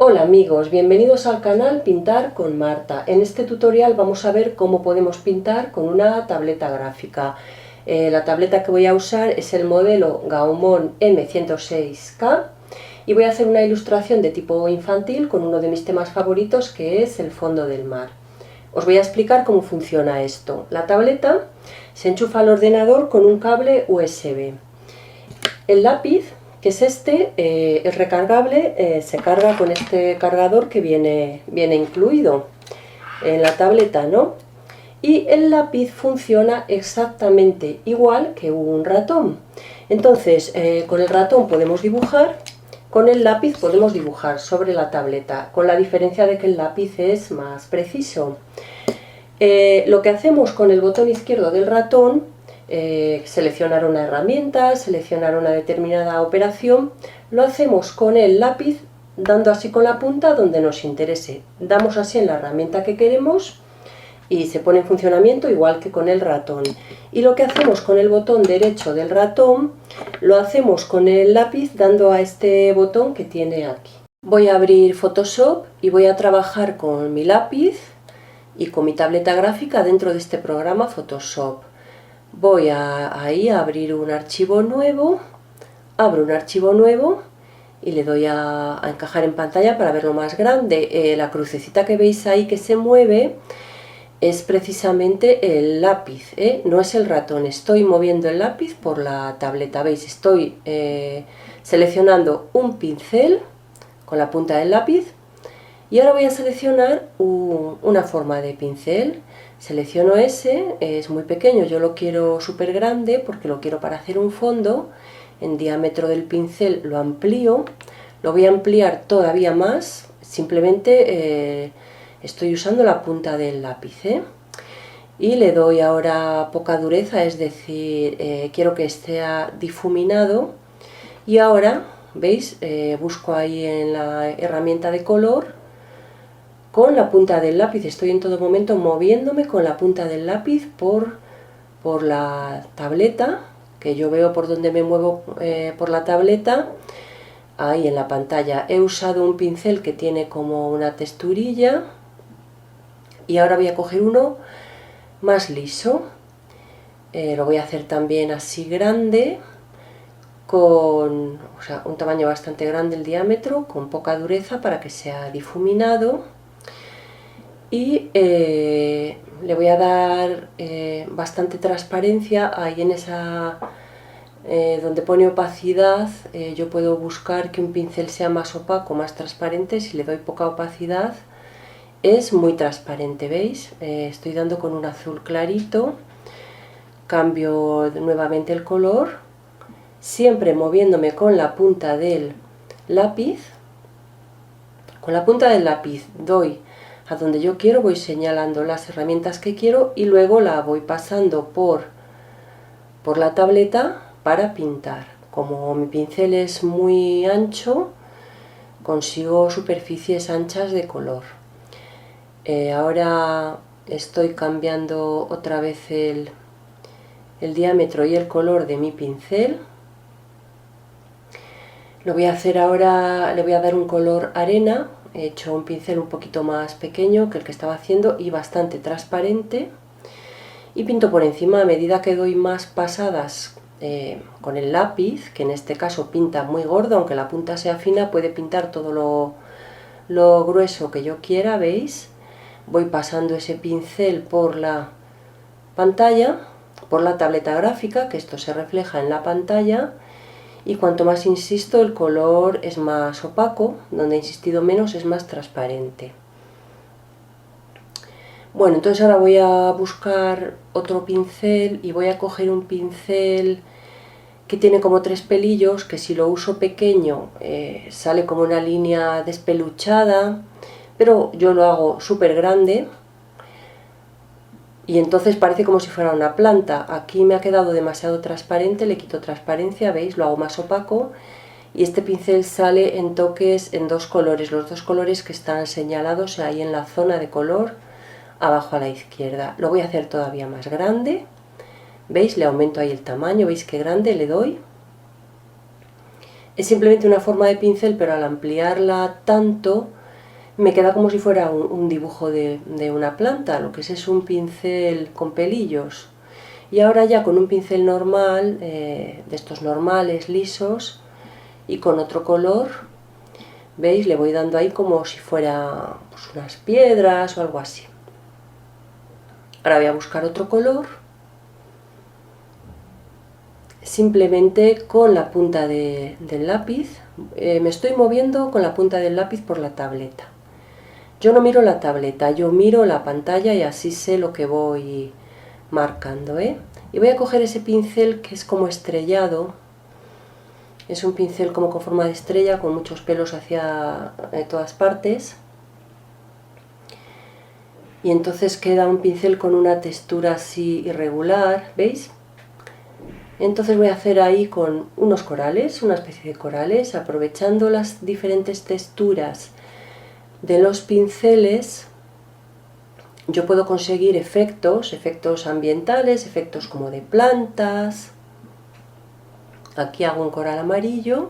Hola amigos, bienvenidos al canal Pintar con Marta. En este tutorial vamos a ver cómo podemos pintar con una tableta gráfica. La tableta que voy a usar es el modelo Gaumon M106K y voy a hacer una ilustración de tipo infantil con uno de mis temas favoritos, que es el fondo del mar. Os voy a explicar cómo funciona esto. La tableta se enchufa al ordenador con un cable USB. El lápiz, que es este, es recargable, se carga con este cargador que viene incluido en la tableta, ¿no? Y el lápiz funciona exactamente igual que un ratón. Entonces, con el ratón podemos dibujar, con el lápiz podemos dibujar sobre la tableta, con la diferencia de que el lápiz es más preciso. Lo que hacemos con el botón izquierdo del ratón, seleccionar una herramienta, seleccionar una determinada operación, lo hacemos con el lápiz dando así con la punta donde nos interese. Damos así en la herramienta que queremos y se pone en funcionamiento igual que con el ratón. Y lo que hacemos con el botón derecho del ratón, lo hacemos con el lápiz dando a este botón que tiene aquí. Voy a abrir Photoshop y voy a trabajar con mi lápiz y con mi tableta gráfica dentro de este programa Photoshop. Voy ahí a abrir un archivo nuevo, abro un archivo nuevo y le doy a encajar en pantalla para verlo más grande. La crucecita que veis ahí que se mueve es precisamente el lápiz, no es el ratón. Estoy moviendo el lápiz por la tableta, veis, estoy seleccionando un pincel con la punta del lápiz. Y ahora voy a seleccionar una forma de pincel. Selecciono ese, es muy pequeño, yo lo quiero súper grande porque lo quiero para hacer un fondo. En diámetro del pincel lo amplío, lo voy a ampliar todavía más, simplemente estoy usando la punta del lápiz. Y le doy ahora poca dureza, es decir, quiero que esté difuminado. Y ahora, ¿veis? Busco ahí en la herramienta de color. Con la punta del lápiz estoy en todo momento moviéndome con la punta del lápiz por la tableta, que yo veo por donde me muevo por la tableta. Ahí en la pantalla he usado un pincel que tiene como una texturilla y ahora voy a coger uno más liso. Lo voy a hacer también así grande, con un tamaño bastante grande el diámetro, con poca dureza para que sea difuminado. Y le voy a dar bastante transparencia ahí en esa donde pone opacidad. Yo puedo buscar que un pincel sea más opaco, más transparente. Si le doy poca opacidad es muy transparente, ¿veis? Estoy dando con un azul clarito, cambio nuevamente el color, siempre moviéndome con la punta del lápiz. Con la punta del lápiz doy a donde yo quiero, voy señalando las herramientas que quiero y luego la voy pasando por la tableta para pintar. Como mi pincel es muy ancho, consigo superficies anchas de color. Ahora estoy cambiando otra vez el diámetro y el color de mi pincel. Lo voy a hacer ahora, le voy a dar un color arena. He hecho un pincel un poquito más pequeño que el que estaba haciendo y bastante transparente. Y pinto por encima a medida que doy más pasadas con el lápiz, que en este caso pinta muy gordo, aunque la punta sea fina, puede pintar todo lo grueso que yo quiera, ¿veis? Voy pasando ese pincel por la pantalla, por la tableta gráfica, que esto se refleja en la pantalla. Y cuanto más insisto, el color es más opaco, donde he insistido menos es más transparente. Bueno, entonces ahora voy a buscar otro pincel y voy a coger un pincel que tiene como 3 pelillos, que si lo uso pequeño sale como una línea despeluchada, pero yo lo hago súper grande y entonces parece como si fuera una planta. Aquí me ha quedado demasiado transparente, le quito transparencia, ¿veis? Lo hago más opaco y este pincel sale en toques en dos colores, los dos colores que están señalados ahí en la zona de color abajo a la izquierda. Lo voy a hacer todavía más grande, ¿veis? Le aumento ahí el tamaño, ¿veis qué grande le doy? Es simplemente una forma de pincel, pero al ampliarla tanto me queda como si fuera un dibujo de una planta. Lo que es un pincel con pelillos. Y ahora ya con un pincel normal, de estos normales, lisos, y con otro color, ¿veis? Le voy dando ahí como si fuera pues, unas piedras o algo así. Ahora voy a buscar otro color, simplemente con la punta del lápiz. Me estoy moviendo con la punta del lápiz por la tableta. Yo no miro la tableta, yo miro la pantalla y así sé lo que voy marcando, ¿eh? Y voy a coger ese pincel que es como estrellado. Es un pincel como con forma de estrella, con muchos pelos hacia todas partes. Y entonces queda un pincel con una textura así irregular, ¿veis? Entonces voy a hacer ahí con unos corales, una especie de corales, aprovechando las diferentes texturas de los pinceles. Yo puedo conseguir efectos ambientales, efectos como de plantas. Aquí hago un coral amarillo,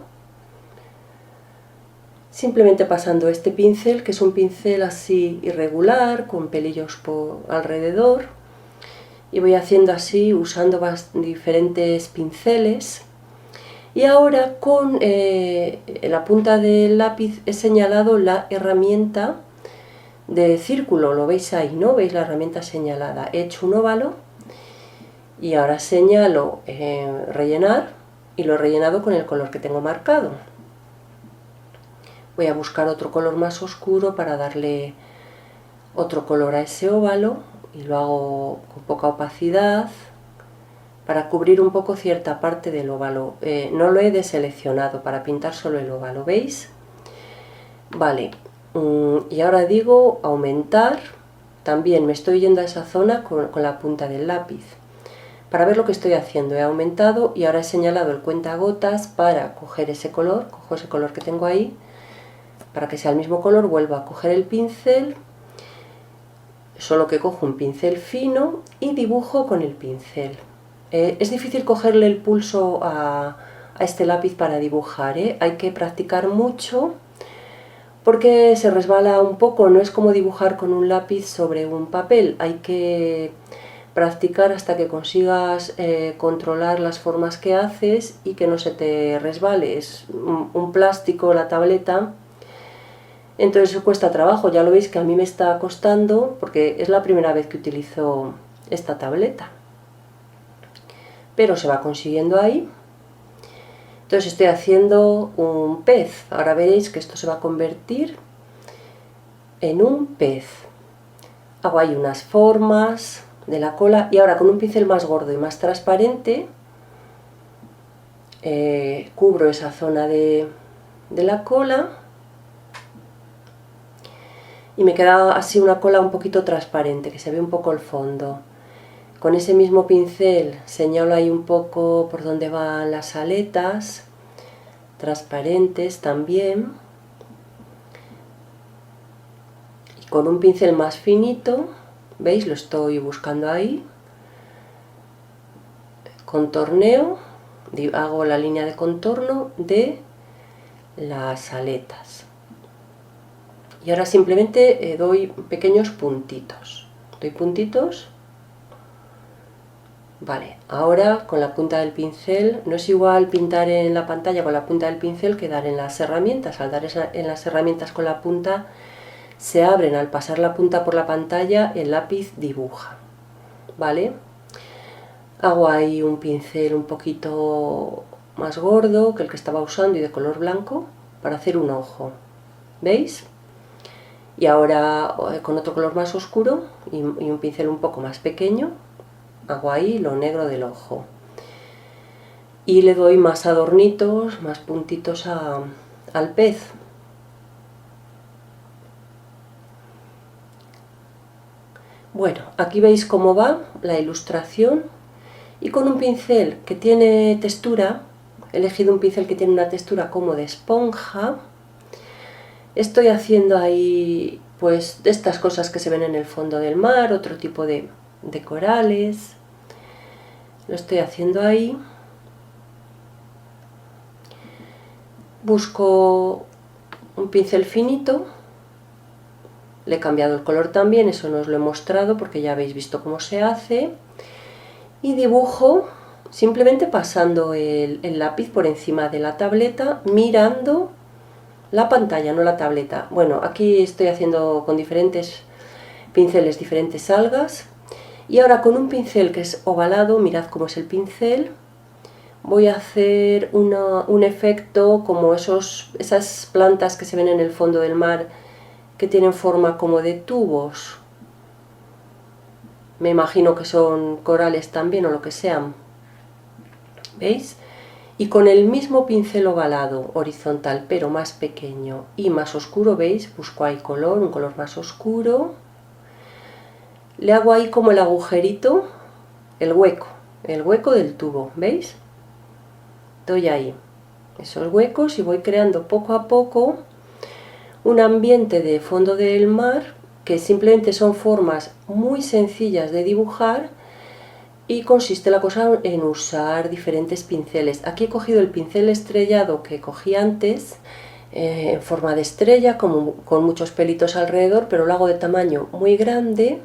simplemente pasando este pincel, que es un pincel así irregular, con pelillos por alrededor, y voy haciendo así, usando diferentes pinceles. Y ahora con la punta del lápiz he señalado la herramienta de círculo, lo veis ahí, ¿no? ¿Veis la herramienta señalada? He hecho un óvalo y ahora señalo rellenar, y lo he rellenado con el color que tengo marcado. Voy a buscar otro color más oscuro para darle otro color a ese óvalo y lo hago con poca opacidad para cubrir un poco cierta parte del óvalo. No lo he deseleccionado para pintar solo el óvalo, ¿veis? Vale, y ahora digo aumentar. También me estoy yendo a esa zona con la punta del lápiz. Para ver lo que estoy haciendo, he aumentado y ahora he señalado el cuentagotas para coger ese color. Cojo ese color que tengo ahí, para que sea el mismo color, vuelvo a coger el pincel, solo que cojo un pincel fino y dibujo con el pincel. Es difícil cogerle el pulso a este lápiz para dibujar, ¿eh? Hay que practicar mucho porque se resbala un poco, no es como dibujar con un lápiz sobre un papel. Hay que practicar hasta que consigas controlar las formas que haces y que no se te resbale. Es un plástico la tableta, entonces eso cuesta trabajo. Ya lo veis que a mí me está costando porque es la primera vez que utilizo esta tableta, pero se va consiguiendo ahí. Entonces estoy haciendo un pez. Ahora veréis que esto se va a convertir en un pez. Hago ahí unas formas de la cola y ahora con un pincel más gordo y más transparente cubro esa zona de la cola y me queda así una cola un poquito transparente, que se ve un poco el fondo. Con ese mismo pincel señalo ahí un poco por donde van las aletas, transparentes también. Y con un pincel más finito, ¿veis? Lo estoy buscando ahí. Contorneo, hago la línea de contorno de las aletas. Y ahora simplemente doy pequeños puntitos. Doy puntitos. Vale, ahora con la punta del pincel, no es igual pintar en la pantalla con la punta del pincel que dar en las herramientas. Al dar en las herramientas con la punta, se abren, al pasar la punta por la pantalla, el lápiz dibuja. ¿Vale? Hago ahí un pincel un poquito más gordo que el que estaba usando y de color blanco para hacer un ojo. ¿Veis? Y ahora con otro color más oscuro y un pincel un poco más pequeño, hago ahí lo negro del ojo y le doy más adornitos, más puntitos al pez. Bueno, aquí veis cómo va la ilustración y con un pincel que tiene textura, he elegido un pincel que tiene una textura como de esponja, estoy haciendo ahí pues estas cosas que se ven en el fondo del mar, otro tipo de corales. Lo estoy haciendo ahí busco un pincel finito, le he cambiado el color también, eso no os lo he mostrado porque ya habéis visto cómo se hace, y dibujo simplemente pasando el lápiz por encima de la tableta, mirando la pantalla, no la tableta. Bueno, aquí estoy haciendo con diferentes pinceles diferentes algas, y ahora con un pincel que es ovalado, mirad cómo es el pincel, voy a hacer un efecto como esas plantas que se ven en el fondo del mar, que tienen forma como de tubos. Me imagino que son corales también o lo que sean. ¿Veis? Y con el mismo pincel ovalado, horizontal, pero más pequeño y más oscuro, ¿veis? Busco ahí color, un color más oscuro. Le hago ahí como el agujerito, el hueco del tubo, ¿veis? Doy ahí esos huecos y voy creando poco a poco un ambiente de fondo del mar, que simplemente son formas muy sencillas de dibujar, y consiste la cosa en usar diferentes pinceles. Aquí he cogido el pincel estrellado que cogí antes, en forma de estrella, con muchos pelitos alrededor, pero lo hago de tamaño muy grande,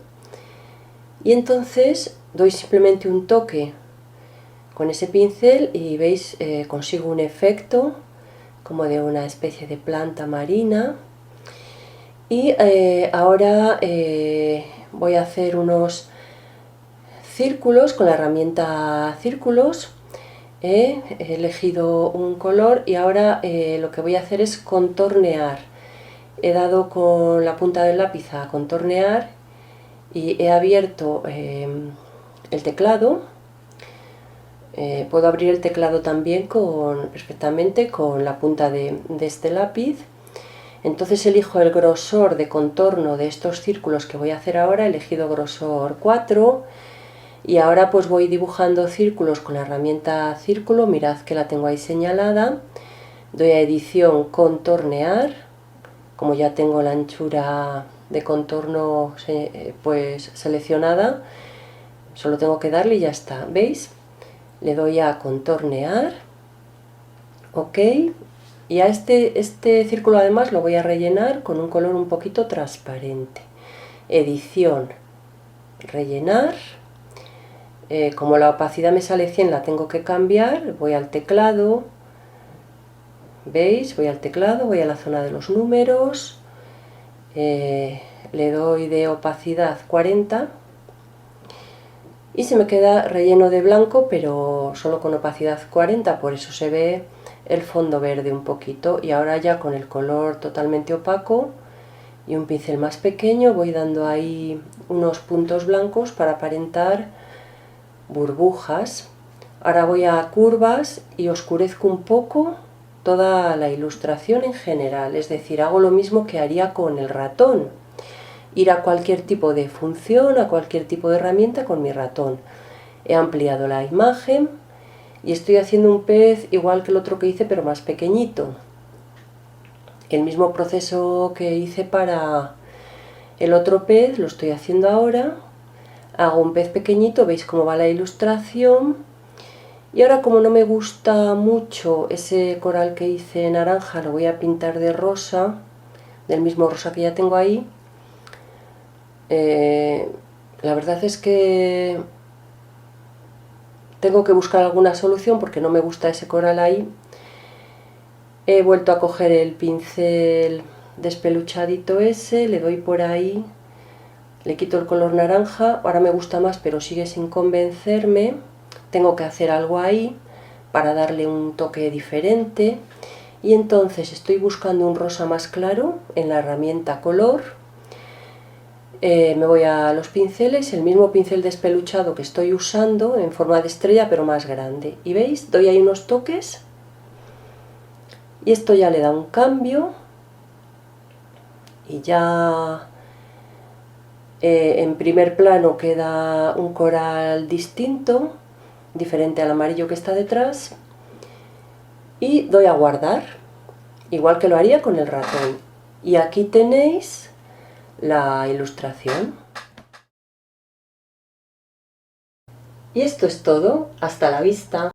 y entonces doy simplemente un toque con ese pincel y veis, consigo un efecto como de una especie de planta marina. Y ahora voy a hacer unos círculos con la herramienta círculos. He elegido un color y ahora lo que voy a hacer es contornear. He dado con la punta del lápiz a contornear y he abierto el teclado. Puedo abrir el teclado también perfectamente con la punta de este lápiz. Entonces elijo el grosor de contorno de estos círculos que voy a hacer ahora. He elegido grosor 4 y ahora pues voy dibujando círculos con la herramienta círculo. Mirad que la tengo ahí señalada. Doy a edición, contornear. Como ya tengo la anchura de contorno pues seleccionada, solo tengo que darle y ya está. ¿Veis? Le doy a contornear, ok, y a este círculo además lo voy a rellenar con un color un poquito transparente. Edición, rellenar. Como la opacidad me sale 100, la tengo que cambiar. Voy al teclado, ¿veis? Voy al teclado, voy a la zona de los números, le doy de opacidad 40 y se me queda relleno de blanco, pero solo con opacidad 40, por eso se ve el fondo verde un poquito. Y ahora ya con el color totalmente opaco y un pincel más pequeño voy dando ahí unos puntos blancos para aparentar burbujas. Ahora voy a curvas y oscurezco un poco toda la ilustración en general, es decir, hago lo mismo que haría con el ratón. Ir a cualquier tipo de función, a cualquier tipo de herramienta con mi ratón. He ampliado la imagen y estoy haciendo un pez igual que el otro que hice, pero más pequeñito. El mismo proceso que hice para el otro pez lo estoy haciendo ahora. Hago un pez pequeñito, veis cómo va la ilustración. Y ahora, como no me gusta mucho ese coral que hice naranja, lo voy a pintar de rosa, del mismo rosa que ya tengo ahí. La verdad es que tengo que buscar alguna solución porque no me gusta ese coral ahí. He vuelto a coger el pincel despeluchadito ese, le doy por ahí, le quito el color naranja. Ahora me gusta más, pero sigue sin convencerme. Tengo que hacer algo ahí para darle un toque diferente. Y entonces estoy buscando un rosa más claro en la herramienta color. Me voy a los pinceles, el mismo pincel despeluchado que estoy usando en forma de estrella, pero más grande. Y veis, doy ahí unos toques y esto ya le da un cambio y ya en primer plano queda un coral distinto, diferente al amarillo que está detrás, y doy a guardar, igual que lo haría con el ratón. Y aquí tenéis la ilustración. Y esto es todo, hasta la vista.